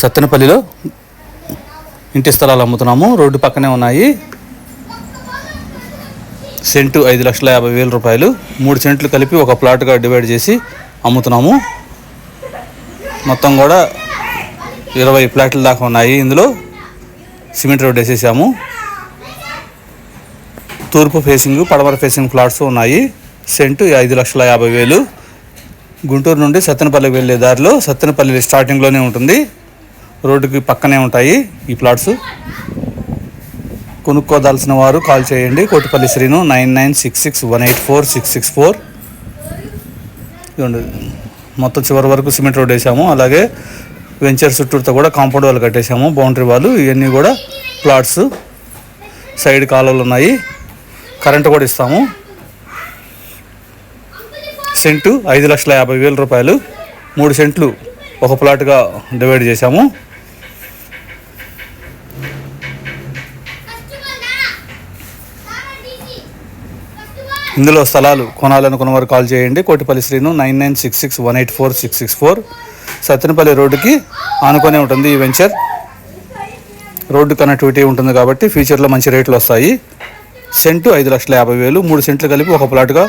సత్తెనపల్లిలో ఇంటి స్థలాలు అమ్ముతున్నాము. రోడ్డు పక్కనే ఉన్నాయి. సెంటు 5,50,000 రూపాయలు. 3 సెంట్లు కలిపి ఒక ప్లాట్గా డివైడ్ చేసి అమ్ముతున్నాము. మొత్తం కూడా 20 ప్లాట్ల దాకా ఉన్నాయి. ఇందులో సిమెంట్ రోడ్ వేసేసాము. తూర్పు ఫేసింగ్, పడమర ఫేసింగ్ ఫ్లాట్స్ ఉన్నాయి. సెంటు 5,50,000. గుంటూరు నుండి సత్తెనపల్లికి వెళ్ళే దారిలో సత్తెనపల్లి స్టార్టింగ్లోనే ఉంటుంది. రోడ్డుకి పక్కనే ఉంటాయి ఈ ప్లాట్స్. కొనుక్కోదాల్సిన వారు కాల్ చేయండి. కోటిపల్లి శ్రీను 9966184664. మొత్తం చివరి వరకు సిమెంట్ రోడ్ వేసాము. అలాగే వెంచర్ చుట్టూతో కూడా కాంపౌండ్ వాళ్ళు కట్టేసాము. బౌండరీ వాళ్ళు. ఇవన్నీ కూడా ప్లాట్స్. సైడ్ కాలువలు ఉన్నాయి. కరెంటు కూడా ఇస్తాము. సెంటు 5,50,000 రూపాయలు. 3 సెంట్లు ఒక ప్లాట్గా డివైడ్ చేశాము. ఇందులో స్థలాలు కొనాలనుకున్న వారు కాల్ చేయండి. కోటిపల్లి శ్రీను 9966184664. సత్తెనపల్లి రోడ్డుకి ఆనుకొని ఉంటుంది ఈ వెంచర్. రోడ్డు కనెక్టివిటీ ఉంటుంది కాబట్టి ఫ్యూచర్లో మంచి రేట్లు వస్తాయి. సెంటు 5,50,000. 3 సెంట్లు కలిపి ఒక ప్లాట్గా